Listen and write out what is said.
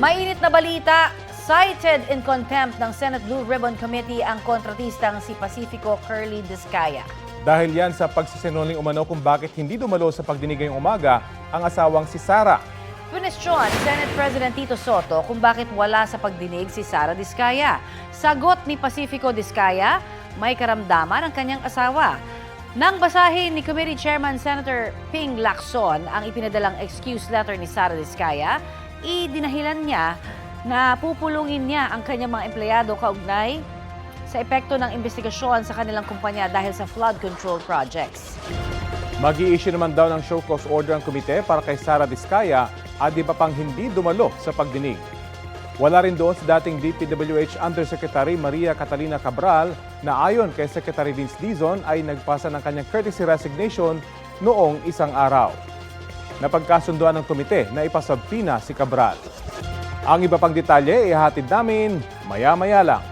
Mainit na balita, cited in contempt ng Senate Blue Ribbon Committee ang kontratistang si Pacifico Curly Discaya. Dahil yan sa pagsisinungaling umano kung bakit hindi dumalo sa pagdinig ngayong umaga ang asawang si Sara. Kwestiyon Senate President Tito Soto kung bakit wala sa pagdinig si Sara Discaya. Sagot ni Pacifico Discaya, may karamdaman ang kanyang asawa. Nang basahin ni Committee Chairman Senator Ping Lacson ang ipinadalang excuse letter ni Sara Discaya, idinahilan niya na pupulungin niya ang kanyang mga empleyado kaugnay sa epekto ng investigasyon sa kanilang kumpanya dahil sa flood control projects. Mag-i-issue naman daw ng show cause order ang komite para kay Sara Discaya at iba pang hindi dumalo sa pagdinig. Wala rin doon sa dating DPWH Undersecretary Maria Catalina Cabral na ayon kay Secretary Vince Dizon ay nagpasa ng kanyang courtesy resignation noong isang araw. Napagkasunduan ng komite na ipasubpina si Cabral. Ang iba pang detalye ihatid namin maya-maya lang.